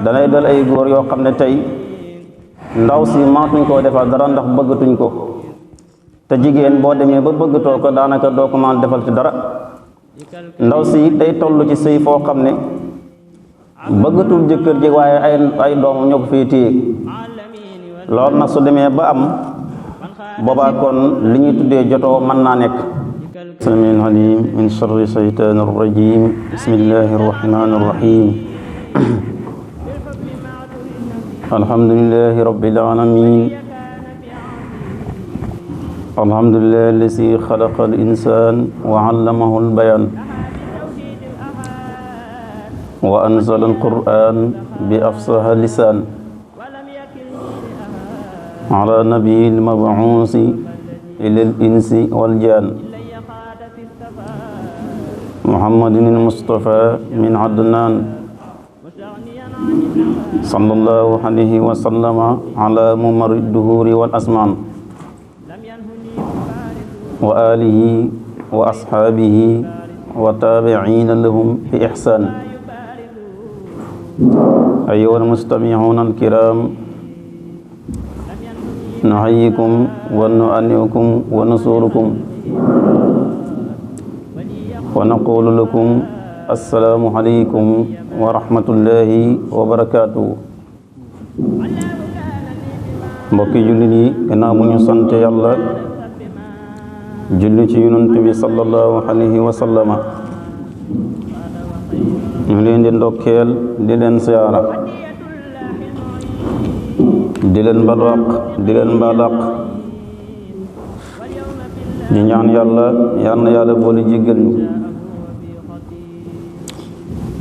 danay dal ay góor yoo xam ne tey ndaw si maatuñ koo defal dara ndax bëggatuñ ko te jigéen boo demee ba bëggatoo ko daanaka doo ko mën defal ci dara ndaw si day toll ci sëy foo xam ne bëggatul jëkkër ji waaye ay doomam ñoo ko fii téye loolu nag su demee ba am boobaa kon li ñuy tuddee jotoo mën naa nekk samiin alim min sharri shaytaani rajim bismillahi rahmani rahim alhamdulillahi rabbil alamin alhamdulillahi allazi xalaqa al insan wa allamahu al bayan wa anzala al quran bi afsaha lisan ala nabiyi al mabuusi ila al insi wal jan muhammadin al mustafa min adnan sallallahu alayhi wa sallama ala mumari duhuri wal asman wa alihi wa ashabihi wa tabi'ina lahum bi ihsan ayyuha almustami'una alkiram nuhayyikum wa nu'anni'ukum wa nusurukum wa naqulu lakum assalaamu aleykum wa rahmatullahi wa barakaatuhu mbokki jullit yi gannaaw bu ñu sante yàlla julli ci yonent bi sallallahu alayhi wa sallama ñu leen di ndokkeel di leen siyaara di leen balwaq di leen mbalaq di ñaan yàlla yal na yàlla boole jéggal ñu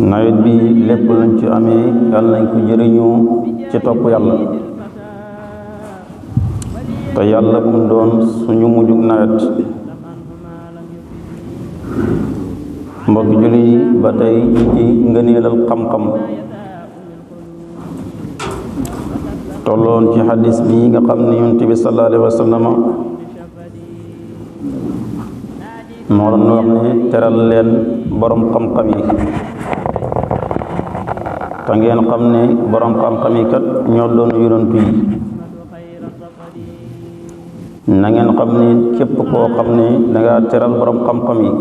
nawet bi lépp luñ ci amee yàlla nañ ko jëriñoo ci topp yàlla te yàlla bu mu doon suñu mujjug nawet mbokki julli yi ba tey ñu ci ngëneelal xam-xam tolloon ci xadis bi nga xam ne yonent bi sallallahu alayhi wa sallam moo doon wax ne teral leen borom xam-xam yi te ngeen xam ne borom xam-xam yi kat ñoo doon yonent yi na ngeen xam ne képp koo xam ne danga teral borom xam-xam yi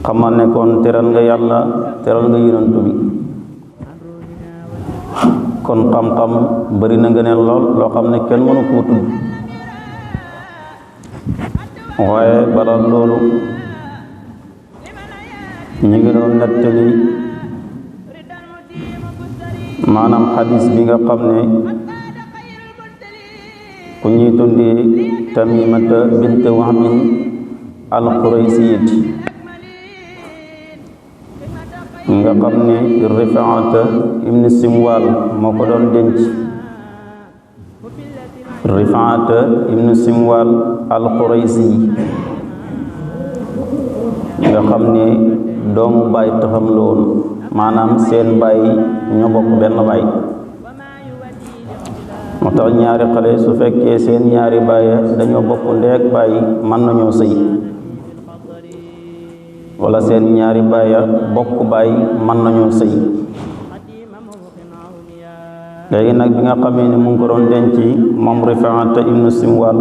xamal ne kon teral nga yàlla teral nga yonent bi kon xam-xam bari na ngëneel lool loo xam ne kenn mënu koo tudd waaye balaa loolu ñu ngi doon nettali maanaam xadis bi nga xam ne ku ñuy tuddee Tamimata bint Wahbin al-Quraysiyat nga xam ne Rifaata ibn Simwal moo ko doon denc Rifaata ibn Simwal al-Quraysi nga xam ne doomu baay taxam la woon maanaam seen baay ñoo bokk benn baay moo tax ñaari xale su fekkee seen ñaari baay dañoo bokk ndey ak baay mën nañoo sëy wala seen ñaari baay bokk baay mën nañoo sëy léegi nag bi nga xamee ne mu ngi ko doon denc moom Rifaata ibnu Simwal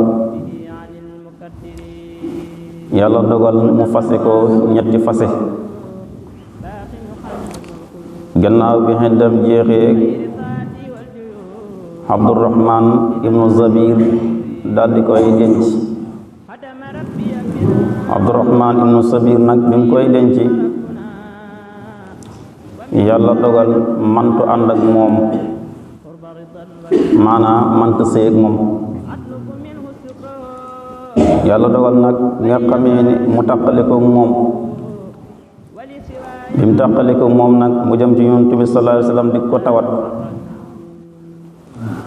yàlla dogal mu fase ko ñetti fase gannaaw bi xeddam jeexee Abdurrahman ibnu Zabir daldi koy denc Abdurrahman ibnu Zabir nag bi mu koy denc yàlla dogal mantu ànd ak moom maanaam manta sëy ak moom yàlla dogal nag nga xamee ne mu tàqale ko moom bi mu tàqale ko moom nag mu jëm ci Yonent bi sallallahu alayhi wa sallam di ko tawat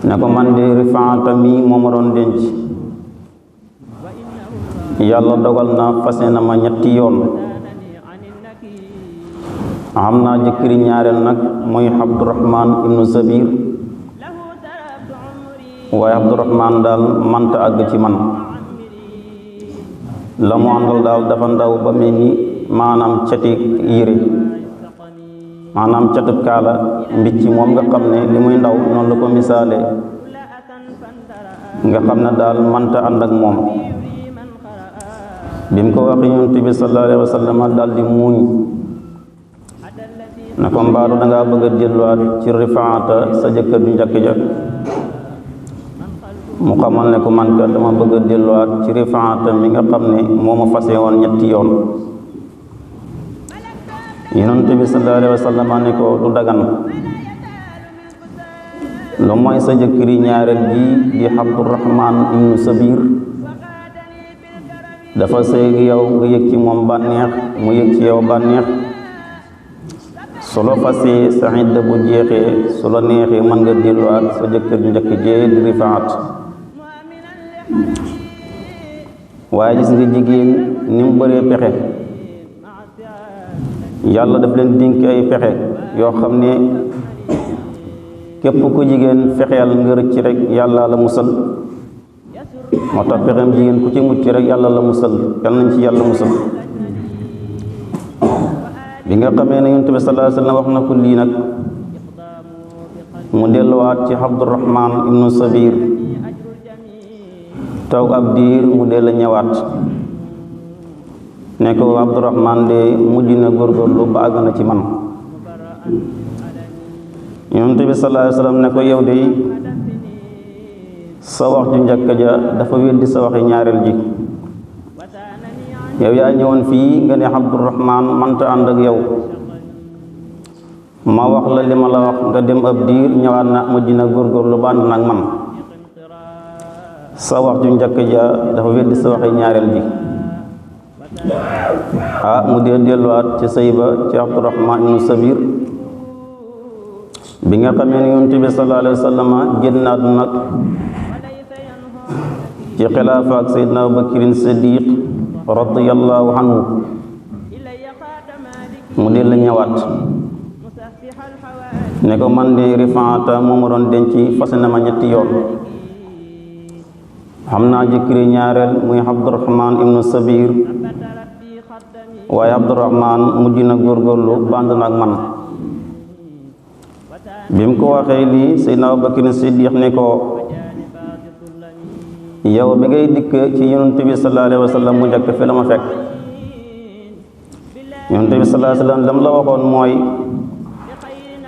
ne ko man de Rifaata mi moo ma doon denc yàlla dogal na fase na ma ñetti yoon am naa jëkkëri ñaareel nag muy Abdurrahman ibnu Zabir waaye Abdurrahman daal manta àgg ci man la mu àndal daal dafa ndaw ba mel ni maanaam cati yére maanaam catub kaala mbicc moom nga xam ne li muy ndaw noonu la ko misaale nga xam ne daal manta ànd ak moom bi mu ko waxee Yonent bi sallallahu alayhi wa sallam daal di muuñ ne ko mbaaru dangaa bëgg a delluwaat ci Rifaata sa jëkkër ju njëkk ja mu xamal ne ko man ka dama bëgg a delluwaat ci Rifaata mi nga xam ne moo ma fase woon ñetti yoon Yonent bi sallallahu alayhi wa sallam ne ko du dagan lu mooy sa jëkkëri ñaareel ji di Abdurahmaan ibnu Sabir dafa sëy yow nga yëg ci moom bànneex mu yëg ci yow bànneex su la fasee sa idda bu jeexee su la neexee mën nga delluwaat sa jëkkër ju njëkk jee di Rifaat waaye gis nga jigéen ni mu bëree pexe yàlla daf leen dénk ay pexe yoo xam ne képp ku jigéen fexeel nga rëcc rek yàlla la musal moo tax pexem jigéen ku ci mucc rek yàlla la musal yàlla nañ ci yàlla musal bi nga xamee ne Yonent bi sallallahu alayhi wa sallam wax na ko lii nag mu delluwaat ci Abdurahmaan ibnu Sabir toog ab diir mu dellu ñëwaat ne ko Abdurahmaan de mujj na góorgóorlu ba àgg na ci man Yonent bi sallallahu alayhi wa sallam ne ko yow de sa wax ju njëkk ja dafa weddi sa waxi ñaareel ji yow yaa ñëwoon fii nga ne Abdurahmaan manta ànd ak yow ma wax la li ma la wax nga dem ab diir ñëwaat na mujj na góorgóorlu ba ànd na ak man sa wax ju njëkk ja dafa weddi sa waxi ñaareel ji mu dee delluwaat ci sëy ba ci Abdurahmaan ibnu Sabir bi nga xamee ne Yonent bi sallallahu alayhi wa sallam génn àdduna nag ci xilaafa ak Seydina Abubakrin Siddiq radiyallahu anhu mu del la ñëwaat ne ko man de Rifaata moo ma doon denc fase na ma ñetti yoon xam naa jëkkëri ñaareel muy Abdurahmaan ibnu Sabir waaye Abdurahmaan mujj na góorgóorlu bànd na ak man bi mu ko waxee lii Seydina Abubakrin Siddiq ne ko yow bi ngay dikk ci Yonent bi sallallahu alayhi wa sallam mu njëkk fi la ma fekk Yonent bi sallallahu alayhi wa sallam lam la waxoon mooy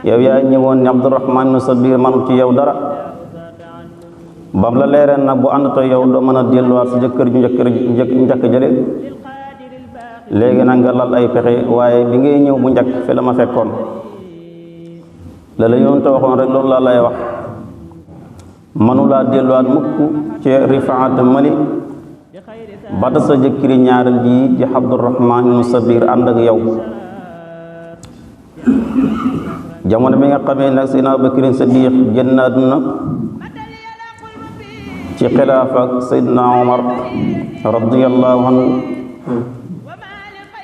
yow yaa ñëwoon ne Abdurahmaan ibnu Sabir manut ci yow dara bam la leereen nag bu ànd to yow doo mën a delluwaat sa jëkkër ju njëkk jële léegi nag nga lal ay pexe waaye bi ngay ñëw bu njëkk fi la ma fekkoon la la Yonent waxoon rek loolu laa lay wax manulaa delluwaat mukk ci Rifaat mali ba sa jëkkëri ñaareel ji di Abdurahmaan ibnu Sabir ànd ak yow jamono bi nga xamee nag Seydina Abubakrin Siddiq génn àdduna ci xilaafa ak Seydina Omar radiyallahu anhu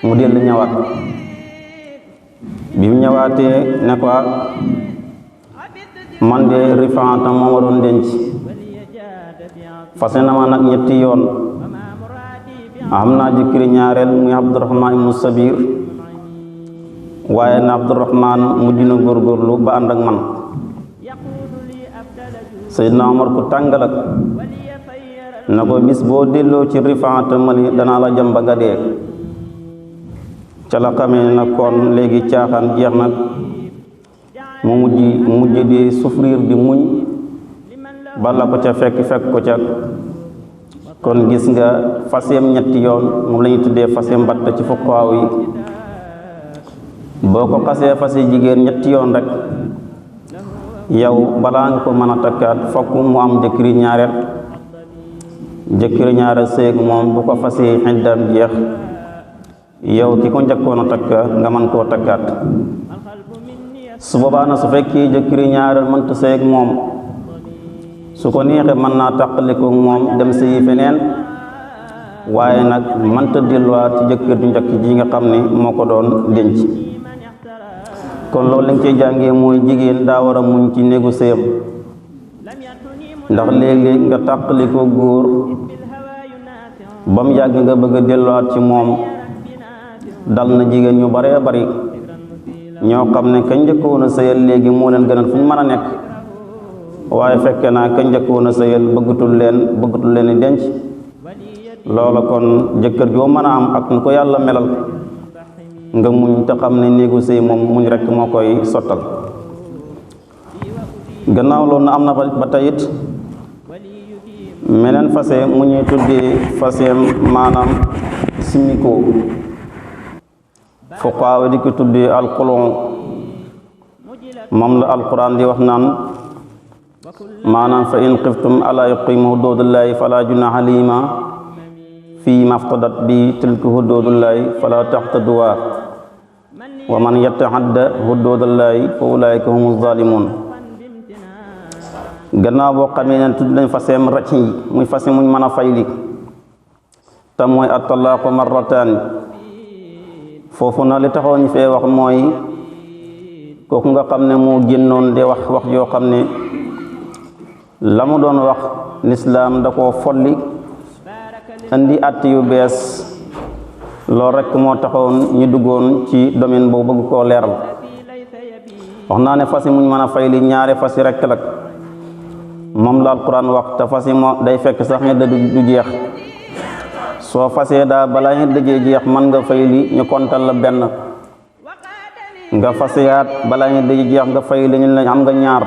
mu dellu ñëwaat bi mu ñëwaatee ne ko man de Rifaata moo ma doon denc fase na ma nag ñetti yoon am naa jëkkëri ñaareel muy Abdurahmaan ibnu Sabir waaye na Abdurahmaan mujj na góorgóorlu ba ànd ak man Seydina Omar ku tàngalak na ko bis boo delloo ci Rifaata mali danaa la jamba nga dee ca la xamee na kon léegi caaxaan jeex nag mu mujj di souffrir di muñ bala ko ca fekk ko ca kon gis nga faseem ñetti yoon moom la ñuy tuddee faseem mbatt ci fuqaaw yi boo ko xasee fase jigéen ñetti yoon rek yow balaa nga ko mën a takkaat fokk mu am jëkkëri ñaareel séeg moom bu ko fasee xiddaam jeex yow ki ko njëkkoon a takka nga mën koo takkaat su boobaa na su fekkee jëkkëri ñaareel mënta séeg moom su ko neexee mën naa tàqaliko moom dem sëyi feneen waaye nag mënta delluwaat ci jëkkër ju njëkk ji nga xam ne moo ko doon denc kon loolu lañ cey jàngee mooy jigéen daa war a muñ ci néegu sëyam ndax léeg-léeg nga tàqaliko góor ba mu yàgg nga bëgg a delluwaat ci moom dal na jigéen ñu baree bari ñoo xam ne ka njëkkoon a sëyal léegi moo leen gënal fu ñu mën a nekk waaye fekke naa ka njëkkoon a sëyal bëggatul leen i denc loola kon jëkkër joo mën a am ak nu ko yàlla melal nga muñ te xam ne néegu sëy moom muñ rekk moo koy sottal. gannaaw loolu na am na ba tayit meneen fase mu ñuy tuddee faseem maanaam simikoo fuqaaw di ko tuddee alxulon moom la alquran di wax naan maanaam fa in xiftum alaa yuqiimu huduudallaahi falaa junaaha alayhimaa fii maftadat bi tilka huduudullaahi falaa taxtaduuhaa wa man yata'adda huduudallaahi fa ulaa'ika humu zaalimuun. gannaaw boo xamee ne tudd nañ faseem racc yi muy fase muñ mën a fayli te mooy at-talaaqu marrataani foofu na li taxoon ñu fee wax mooy kooku nga xam ne moo génnoon de wax yoo xam ne la mu doon wax lislaam da koo folli indi att yu bees loolu rekk moo taxoon ñu duggoon ci domaine boobu bëgg koo leeral. wax naa ne fase muñ mën a fayli ñaari fasi rekk la moom la alquran wax te fasi moo day fekk sax ne da du jeex soo fasee daa balaa ñu dëjee jeex mën nga fayli ñu kontal la benn nga faseyaat balaa ñu dëjee jeex nga fayli ñu la am nga ñaar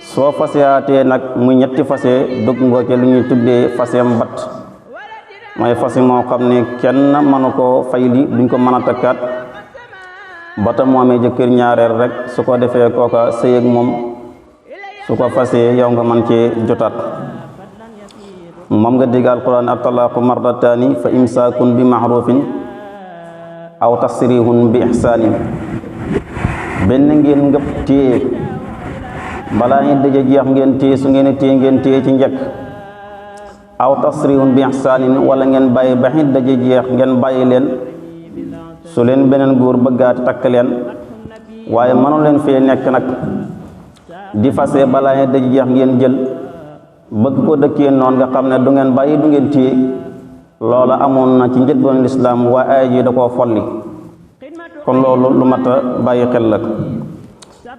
soo faseyaatee nag muy ñetti fase dugg nga ci lu ñuy tuddee faseem bat mooy fase moo xam ne kenn mënu koo fayli duñ ko mën a takkaat bata mu amee jëkkër ñaareel rek su ko defee kooka sëy ak moom su ko fasee yow nga man cee jotaat moom nga dégg alquran at-talaaqu marrataani fa imsaakun bi ma'ruufin aw tasrihun bi ihsaanin benn ngeen ngëpp téye balaa ngeen dëjë jeex ngeen téye su ngeen téye ngeen téye ci njëkk aw tasrihun bi ihsaanin wala ngeen bàyyi ba xit dëjë jeex ngeen bàyyi leen su leen beneen góor bëggaati takk leen waaye mënu leen fee nekk nag di fase balaa ngeen dëjë jeex ngeen jël bëgg ko dëkkee noonu nga xam ne du ngeen bàyyi du ngeen téye loola amoon na ci njëlbéenu lislaam waaye ay ji da koo folli kon loolu lu mat a bàyyi xel la.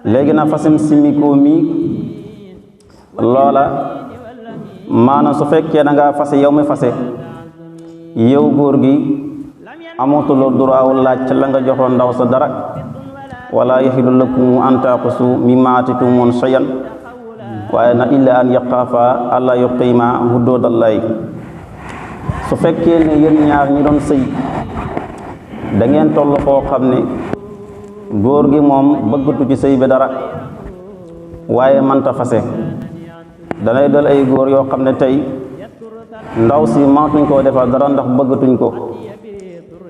léegi na fasem simikoo mi loola maanaam su fekkee da ngaa fase yow mi fase yow góor gi amatuloo droit laaj ca la nga joxoon ndaw sa dara wala yaxilu lakum an taaxusu mimmaa aataytumuuhunna shay'an waaye na illa an yaqaafa alla yuqiima huduudallaahi su fekkee ne yéen ñaar ñi doon sëy da ngeen toll koo xam ne góor gi moom bëggatu ci sëy bi dara waaye manta fase danay dal ay góor yoo xam ne tey ndaw si mënatuñ koo defal dara ndax bëggatuñ ko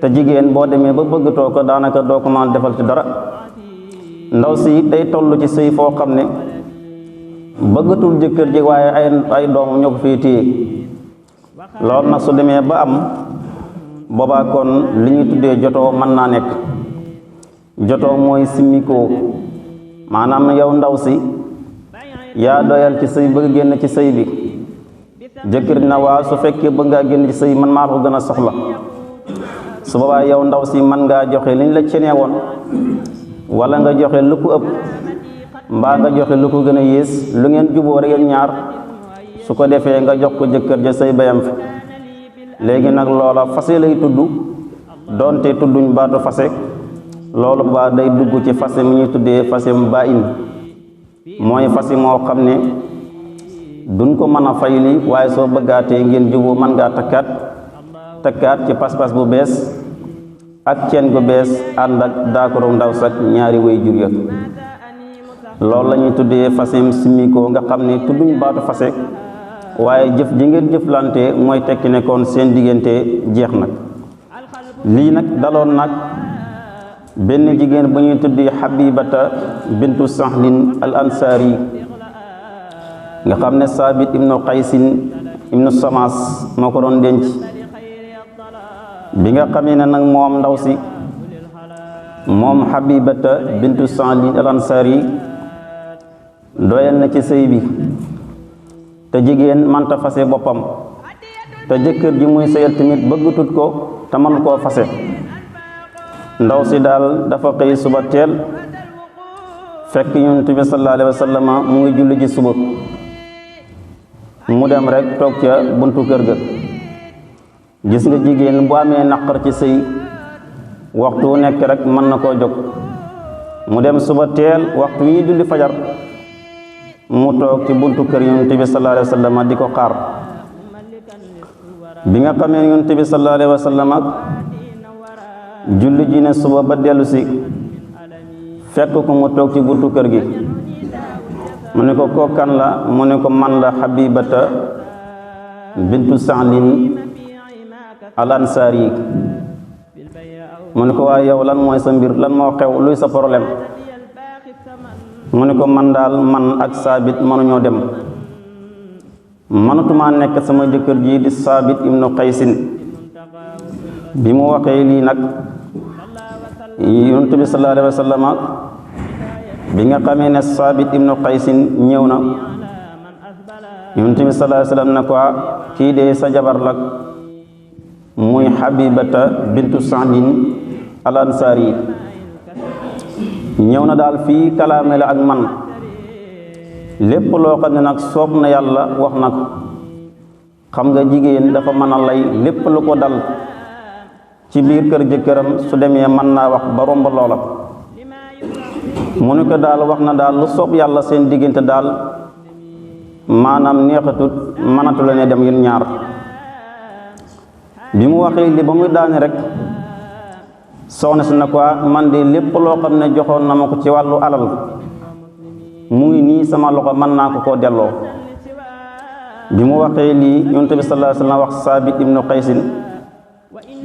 te jigéen boo demee ba bëggatoo ko daanaka doo ko mën defal ci dara ndaw si day toll ci sëy foo xam ne bëggatul jëkkër ji waaye ay doomam ñoo ko fii téye loolu nag su demee ba am boobaa kon li ñuy tuddee jotoo mën naa nekk jotoo mooy simmikoo maanaam yow ndaw si yaa doyal ci sëy bëgg génn ci sëy bi jëkkër na waa su fekkee bëgg ngaa génn ci sëy man maa ko gën a soxla su boobaa yow ndaw si mën ngaa joxe li ñu la cenee woon wala nga joxe lu ko ëpp mbaa nga joxe lu ko gën a yées lu ngeen juboo rek yéen ñaar su ko defee nga jox ko jëkkër ja sëy bayam fi léegi nag loola fase lay tudd doonte tudduñ baatu fase loolu ba day dugg ci fase mi ñuy tuddee fase mu baa in mooy fase moo xam ne duñ ko mën a fayli waaye soo bëggaatee ngeen juboo mën ngaa takkaat ci pas-pas bu bees ak ceen gu bees ànd ak daakoro ndaw sak ñaari way jur ya loolu la ñuy tuddee fasem simikoo nga xam ne tudduñ baatu fase waaye jëf ji ngeen jëflante mooy tekki ne kon seen diggante jeex nag lii nag daloon nag benn jigéen bu ñuy tuddi Habibata bintu Sahlin al Ansari nga xam ne Saabit ibnu Qaysin ibnu Samas moo ko doon denc bi nga xamee ne nag moom ndaw si moom Habibata bintu Sahlin al Ansari doyal na ci sëy bi te jigéen manta fase boppam te jëkkër ji muy sëyal tamit bëggatut ko te man koo fase ndaw si daal dafa xëy suba teel fekk Yonent bi sallallahu alayhi wa sallam mu ngi julli ji suba mu dem rek toog ca buntu kër ga. gis nga jigéen bu amee naqar ci sëy waxtu wu nekk rek mën na koo jóg mu dem suba teel waxtu wi julli fajar mu toog ci buntu kër Yonent bi sallallahu alayhi wa sallam di ko xaar. bi nga xamee Yonent bi sallallahu alayhi wa sallam julli ji ne suba ba dellu si fekk ko mu toog ci buntu kër gi mu ne ko kookan la mu ne ko man la Habibata bintu Sa'lin al Ansari mu ne ko waaye yow lan mooy sa mbir lan moo xew luy sa problème mu ne ko man daal man ak Saabit mënuñoo dem mënatuma nekk sama jëkkër ji di Saabit ibnu Qaysin. bi mu waxee lii nag Yonent bi sallallahu alayhi wa sallam bi nga xamee ne Saabit ibnu Qaysin ñëw na Yonent bi sallallahu alayhi wa sallam ne ko kii de sa jabar la muy Habibata bintu Sa'lin al Ansari ñëw na daal fii kalaame la ak man lépp loo xam ne nag soob na yàlla wax na ko. xam nga jigéen dafa mën a lay lépp lu ko dal ci biir kër jëkkëram su demee mën naa wax ba romb loola. mu ne ko daal wax na daal lu soob yàlla seen diggante daal maanaam neexatut mënatu la ne dem yéen ñaar. bi mu waxee li ba muy daane rek soxna si na ko man de lépp loo xam ne joxoon na ma ko ci wàllu alal mu ngi nii sama loxo mën naa ko koo delloo. bi mu waxee lii Yonent bi sallallahu alayhi wa sallam wax Saabit ibnu Qaysin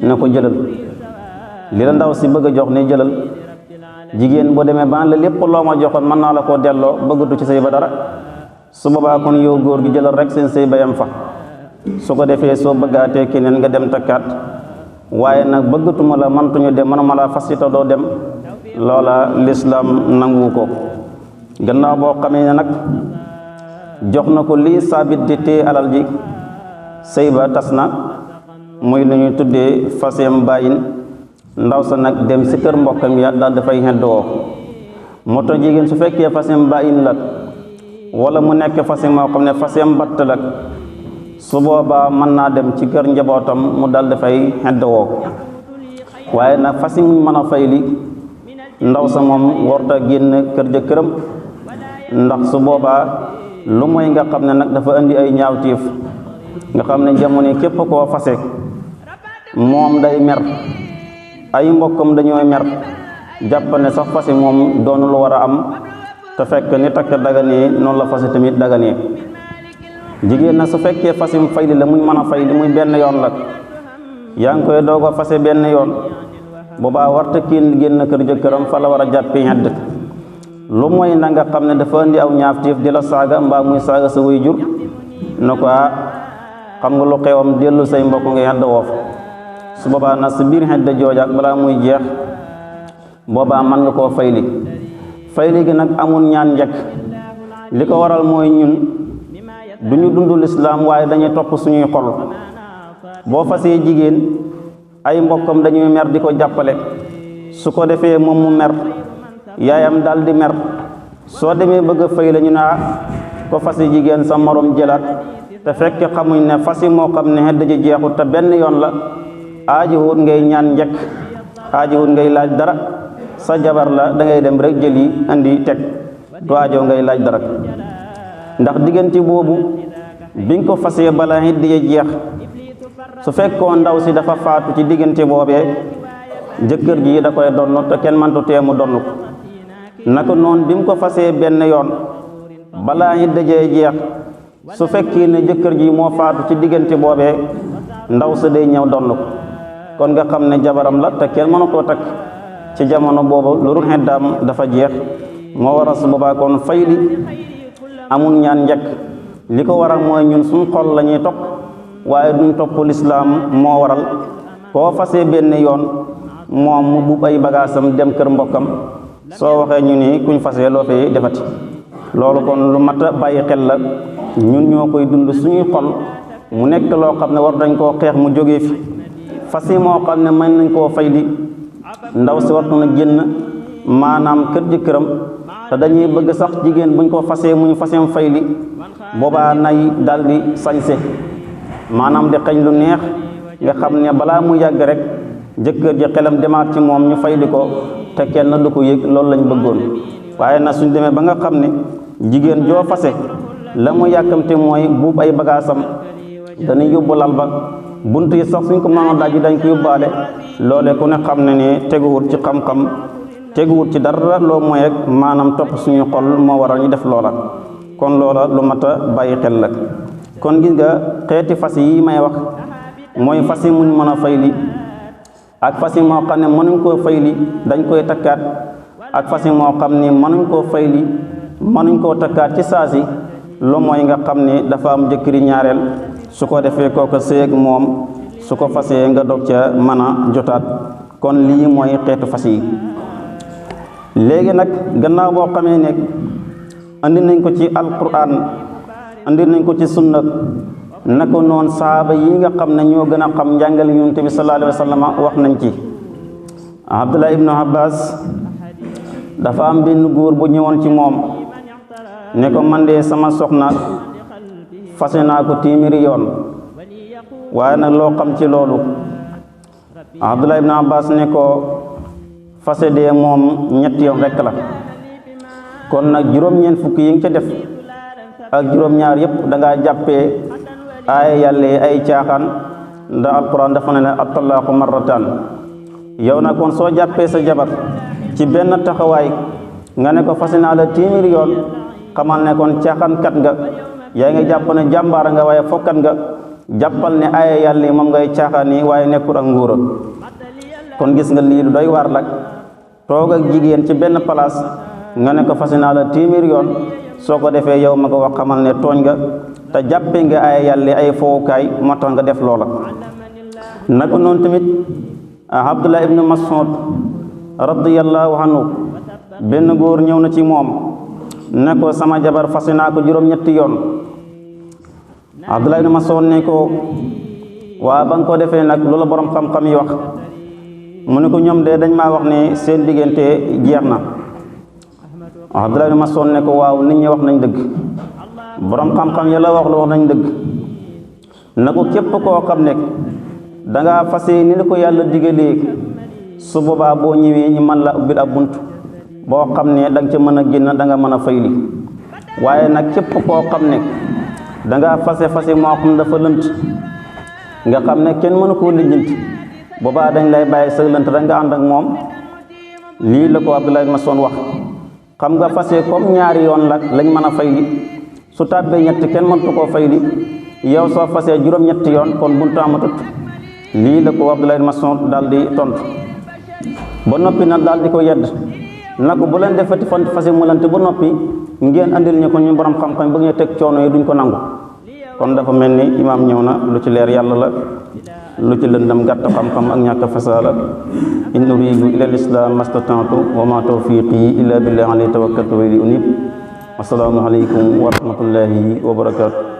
na ko jëlal li la ndaw si bëgg a jox ne jëlal jigéen boo demee ba la lépp loo ma joxoon mën naa la koo delloo bëggatu ci sëy ba dara su boobaa kon yow góor gi jëlal rek seen sëy ba yam fa su ko defee soo bëggaatee keneen nga dem takkaat waaye nag bëggatuma la mantuñu dem mënuma la fas yita doo dem loola lislaam nangu ko. gannaaw boo xamee ne nag jox na ko lii Saabit di téye alal ji sëy ba tas na muy lu ñuy tuddee faseem bàyyin ndaw sa nag dem si kër mbokkam ya daal dafay xeddoo moo tax jigéen su fekkee faseem bàyyin la wala mu nekk fase moo xam ne faseem batt la su boobaa mën naa dem ci kër njabootam mu dal dafay xeddoo waaye nag fasi muñ mën a fay li ndaw sa moom warta génn kër jëkkëram ndax su boobaa lu mooy nga xam ne nag dafa indi ay ñaawtiif nga xam ne jamono képp koo fase moom day mer ay mbokkam dañooy mer jàpp ne sax fase moom doonu lu war a am te fekk ni takk daganee noonu la fase tamit daganee. jigéen na su fekkee fasim fay li la muy mën a fay li muy benn yoon la yaa ngi koy doog a fase benn yoon boobaa warta kiin génn kër jëkkëram fa la war a jàppi ñedd lu mooy na nga xam ne dafa indi aw ñaaftiif di la saaga mbaa muy saaga sa way jur na ko xam nga lu xewam dellu say mbokk nga xedd woof su boobaa na sa biir xedd joojaak balaa muy jeex boobaa mën nga koo fayli gi nag amul ñaan njëkk li ko waral mooy ñun du ñu dund lislaam waaye dañuy topp suñuy xol boo fasee jigéen ay mbokkam dañuy mer di ko jàppale su ko defee moom mu mer yaayam daal di mer soo demee bëgg a fay la ñu naa ko fasi jigéen sa morom jëlaat te fekk xamuñ ne fasi moo xam ne xedd ji jeexut te benn yoon la aajiwut ngay ñaan njëkk aajiwut ngay laaj dara sa jabar la da ngay dem rek jëli andi teg du aajoo ngay laaj dara ndax diggante boobu bi nga ko fasee bala xedd ji jeex su fekkoon ndaw si dafa faatu ci diggante boobee jëkkër ji da koy donn te kenn mantu teemu donn ko naka noonu bi mu ko fasee benn yoon balaa ñi dajee jeex su fekkee ne jëkkër ji moo faatu ci diggante boobee ndaw sa day ñëw donn ko kon nga xam ne jabaram la te kenn mënu koo takk ci jamono boobu lu dul xeddaam dafa jeex moo waral su boobaa kon fay li amul ñaan njëkk li ko waral mooy ñun suñ xol la ñuy topp waaye duñ topp lislaam moo waral koo fasee benn yoon moom mu buub ay bagaasam dem kër mbokkam soo waxee ñu ni kuñ fasee loo fay defati loolu kon lu mat a bàyyi xel la ñun ñoo koy dund suñuy xol mu nekk loo xam ne war dañ koo xeex mu jógee fi fasi moo xam ne mën nañ koo fay li ndaw si wartu na génn maanaam kër jëkkëram te dañuy bëgg sax jigéen buñ ko fasee mu ñu faseem fayli boobaa nay daldi sañse maanaam di xeeñ lu neex nga xam ne balaa mu yàgg rek jëkkër ji xelam demaat ci moom ñu fayli ko te kenn du ko yëg loolu lañ bëggoon. waaye nag suñ demee ba nga xam ne jigéen joo fase la mu yàkkamte mooy buub ay bagaasam dañuy yóbbu lal ba bunt yi sax suñ ko mën a daj dañ ko yóbbaale loole ku ne xam ne ne teguwut ci xam-xam teguwut ci dara loo mooy rek maanaam topp suñu xol moo waral ñu def loola kon loola lu mat a bàyyi xel la. kon gis nga xeeti fas yi may wax mooy fas yi muñ mën a fayli ak fas yi moo xam ne mënuñ koo fayli dañ koy takkaat ak fas yi moo xam ne mënuñ koo fayli mënuñ koo takkaat ci saasi lu mooy nga xam ne dafa am jëkkëri ñaareel su ko defee kooku séeg moom su ko fasee nga dog ca mën a jotaat kon lii mooy xeetu fas yi. léegi nag gannaaw boo xamee ne andi nañ ko ci alquran andi nañ ko ci sunna naka noonu saaba yi nga xam ne ñoo gën a xam njàngale yonent bi sallallahu alayhi wa sallam wax nañ ci. Abdullah ibnu Abbas dafa am benn góor bu ñëwoon ci moom ne ko man de sama soxna fase naa ko téeméeri yoon waaye nag loo xam ci loolu. Abdullah ibnu Abbas ne ko fase de moom ñetti yoon rekk la kon nag juróom-ñeent fukki yi nga ca def ak juróom-ñaar yëpp da ngaa jàppee ay yàlla ay caaxaan ndax alquran dafa ne at-talaaqu marratan yow nag kon soo jàppee sa jabar ci benn taxawaay nga ne ko fase naa la téeméeri yoon xamal ne kon caaxaankat nga yaa ngi jàpp ne jàmbaara nga waaye fokkat nga jàppal ne ay yàlla moom ngay caaxaan yi waaye nekkul ak nguura kon gis nga lii lu doy waar la toog ak jigéen ci benn place nga ne ko fase naa la téeméeri yoon soo ko defee yow ma ko wax xamal ne tooñ nga te jàppe nga ay yàlla ay fowukaay moo tax nga def loola. naka noonu tamit Abdullah ibnu Mas'ud radiyallahu anhu benn góor ñëw na ci moom ne ko sama jabar fase naa ko juróom-ñetti yoon. Abdullah ibnu Mas'ud ne ko waa ba nga ko defee nag loola borom xam-xam yi wax mu ne ko ñoom de dañ maa wax ne seen diggante jeex na. Abdullah ibn Mas'ud ne ko waaw nit ñi wax nañ dëgg borom xam-xam ya la wax lu wax nañ dëgg na ko képp koo xam ne dangaa fase ni la ko yàlla digalee su boobaa boo ñëwee ñu mën la ubbil ab bunt boo xam ne danga ca mën a génn da nga mën a fayli waaye nag képp koo xam ne dangaa fase moo xam dafa lënt nga xam ne kenn mënu koo lijjanti boobaa dañ lay bàyyi sa lënt rek nga ànd ak moom lii la ko Abdullah ibn Mas'ud wax. xam nga fase comme ñaari yoon la lañ mën a fayli su tàbbee ñetti kenn mëntu koo fayli yow soo fasee juróom-ñetti yoon kon buntu amatut lii la ko Abdullah ibn Mas'ud daal di tontu ba noppi nag daal di ko yedd na ko bu leen defati fan fase mu lante ba noppi ngeen andil ñu ko ñu borom xam-xam ba ngeen teg coono yi duñ ko nangu kon dafa mel ni imaam ñëw na lu ci leer yàlla la lu ci lëndam gàtt xam-xam ak ñàkk fasaala in uridu ila al-islam mastata'tu wa ma tawfiqi illa billah alayhi tawakkaltu wa ilayhi unib. Assalaamu alaykum wa rahmatullahi wa barakatuh.